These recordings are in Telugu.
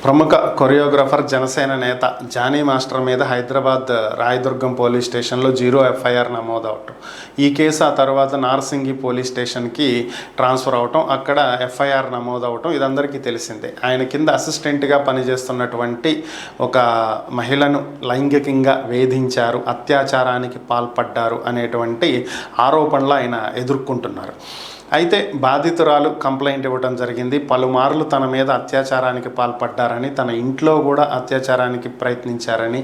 ప్రముఖ కొరియోగ్రాఫర్ జనసేన నేత జానీ మాస్టర్ మీద హైదరాబాద్ రాయదుర్గం పోలీస్ స్టేషన్లో 0 ఎఫ్ఐఆర్ నమోదవటం, ఈ కేసు ఆ తర్వాత నార్సింగి పోలీస్ స్టేషన్కి ట్రాన్స్ఫర్ అవటం, అక్కడ ఎఫ్ఐఆర్ నమోదవటం ఇదందరికీ తెలిసిందే. ఆయన కింద అసిస్టెంట్గా పనిచేస్తున్నటువంటి ఒక మహిళను లైంగికంగా వేధించారు, అత్యాచారానికి పాల్పడ్డారు అనేటువంటి ఆరోపణలు ఆయన ఎదుర్కొంటున్నారు. అయితే బాధితురాలు కంప్లైంట్ ఇవ్వడం జరిగింది. పలుమార్లు తన మీద అత్యాచారానికి పాల్పడ్డారని, తన ఇంట్లో కూడా అత్యాచారానికి ప్రయత్నించారని,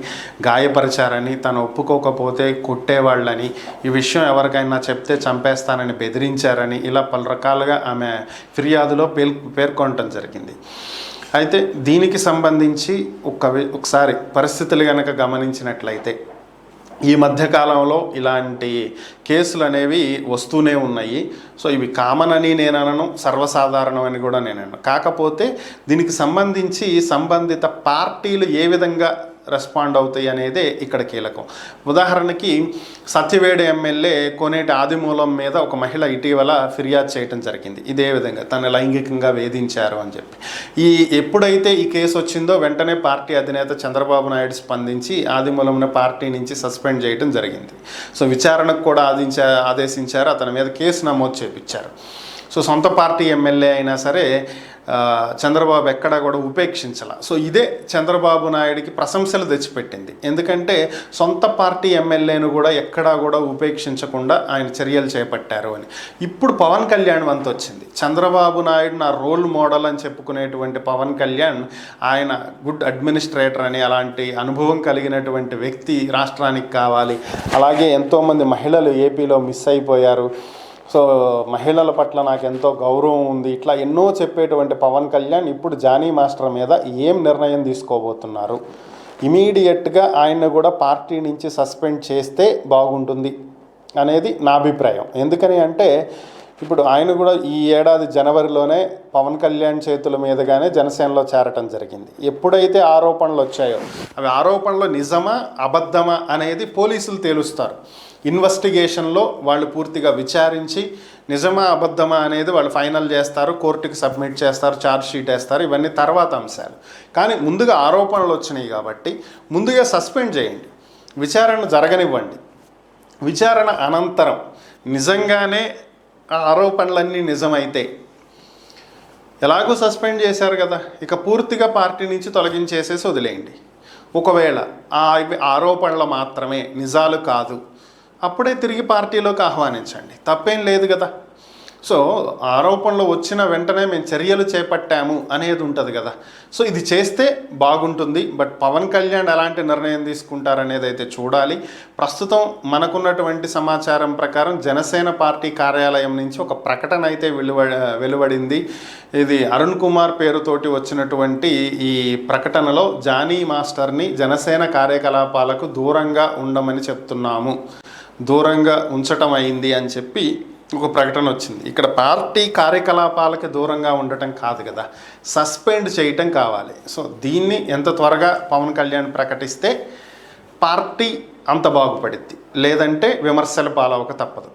గాయపరిచారని, తను ఒప్పుకోకపోతే కొట్టేవాళ్ళని, ఈ విషయం ఎవరికైనా చెప్తే చంపేస్తానని బెదిరించారని, ఇలా పలు రకాలుగా ఆమె ఫిర్యాదులో పేర్కొనటం జరిగింది. అయితే దీనికి సంబంధించి ఒకసారి పరిస్థితులు కనుక గమనించినట్లయితే ఈ మధ్యకాలంలో ఇలాంటి కేసులు అనేవి వస్తూనే ఉన్నాయి. సో ఇవి కామన్ అని నేను అనను, సర్వసాధారణం అని కూడా నేను అనను. కాకపోతే దీనికి సంబంధించి సంబంధిత పార్టీలు ఏ విధంగా రెస్పాండ్ అవుతాయి అనేదే ఇక్కడ కీలకం. ఉదాహరణకి సత్యవేడు ఎమ్మెల్యే కోనేటి ఆదిమూలం మీద ఒక మహిళ ఇటీవల ఫిర్యాదు చేయడం జరిగింది. ఇదే విధంగా తను లైంగికంగా వేధించారు అని చెప్పి. ఎప్పుడైతే ఈ కేసు వచ్చిందో వెంటనే పార్టీ అధినేత చంద్రబాబు నాయుడు స్పందించి ఆదిమూలంను పార్టీ నుంచి సస్పెండ్ చేయడం జరిగింది. సో విచారణకు కూడా ఆదేశించారు, అతని మీద కేసు నమోదు చేయించారు. సో సొంత పార్టీ ఎమ్మెల్యే అయినా సరే చంద్రబాబు ఎక్కడా కూడా ఉపేక్షించాల. సో ఇదే చంద్రబాబు నాయుడికి ప్రశంసలు తెచ్చిపెట్టింది. ఎందుకంటే సొంత పార్టీ ఎమ్మెల్యేను కూడా ఎక్కడా కూడా ఉపేక్షించకుండా ఆయన చర్యలు చేపట్టారు అని. ఇప్పుడు పవన్ కళ్యాణ్ వంతు వచ్చింది. చంద్రబాబు నాయుడు నా రోల్ మోడల్ అని చెప్పుకునేటువంటి పవన్ కళ్యాణ్ ఆయన గుడ్ అడ్మినిస్ట్రేటర్ అని, అలాంటి అనుభవం కలిగినటువంటి వ్యక్తి రాష్ట్రానికి కావాలి. అలాగే ఎంతోమంది మహిళలు ఏపీలో మిస్ అయిపోయారు, సో మహిళల పట్ల నాకు ఎంతో గౌరవం ఉంది, ఇట్లా ఎన్నో చెప్పేటువంటి పవన్ కళ్యాణ్ ఇప్పుడు జానీ మాస్టర్ మీద ఏం నిర్ణయం తీసుకోబోతున్నారు? ఇమీడియట్గా ఆయన కూడా పార్టీ నుంచి సస్పెండ్ చేస్తే బాగుంటుంది అనేది నా అభిప్రాయం. ఎందుకని అంటే ఇప్పుడు ఆయన కూడా ఈ ఏడాది జనవరిలోనే పవన్ కళ్యాణ్ చేతుల మీదుగానే జనసేనలో చేరటం జరిగింది. ఎప్పుడైతే ఆరోపణలు వచ్చాయో అవి ఆరోపణలు నిజమా అబద్ధమా అనేది పోలీసులు తేలుస్తారు. ఇన్వెస్టిగేషన్లో వాళ్ళు పూర్తిగా విచారించి నిజమా అబద్ధమా అనేది వాళ్ళు ఫైనల్ చేస్తారు, కోర్టుకి సబ్మిట్ చేస్తారు, ఛార్జ్ షీట్ వేస్తారు. ఇవన్నీ తర్వాత అంశాలు. కానీ ముందుగా ఆరోపణలు వచ్చినాయి కాబట్టి ముందుగా సస్పెండ్ చేయండి, విచారణ జరగనివ్వండి. విచారణ అనంతరం నిజంగానే ఆ ఆరోపణలన్నీ నిజమైతే, ఎలాగో సస్పెండ్ చేశారు కదా, ఇక పూర్తిగా పార్టీ నుంచి తొలగించేసేసి వదిలేయండి. ఒకవేళ ఆ ఆరోపణలు మాత్రమే, నిజాలు కాదు, అప్పుడే తిరిగి పార్టీలోకి ఆహ్వానించండి, తప్పేం లేదు కదా. సో ఆరోపణలు వచ్చిన వెంటనే మేము చర్యలు చేపట్టాము అనేది ఉంటుంది కదా. సో ఇది చేస్తే బాగుంటుంది. బట్ పవన్ కళ్యాణ్ ఎలాంటి నిర్ణయం తీసుకుంటారనేది అయితే చూడాలి. ప్రస్తుతం మనకున్నటువంటి సమాచారం ప్రకారం జనసేన పార్టీ కార్యాలయం నుంచి ఒక ప్రకటన అయితే వెలువడింది. ఇది అరుణ్ కుమార్ పేరుతోటి వచ్చినటువంటి ఈ ప్రకటనలో జానీ మాస్టర్ని జనసేన కార్యకలాపాలకు దూరంగా ఉండమని చెప్తున్నాము, దూరంగా ఉంచటం అయింది అని చెప్పి ఒక ప్రకటన వచ్చింది. ఇక్కడ పార్టీ కార్యకలాపాలకి దూరంగా ఉండటం కాదు కదా, సస్పెండ్ చేయటం కావాలి. సో దీన్ని ఎంత త్వరగా పవన్ కళ్యాణ్ ప్రకటిస్తే పార్టీ అంత బాగుపడిద్ది, లేదంటే విమర్శల పాలవక తప్పదు.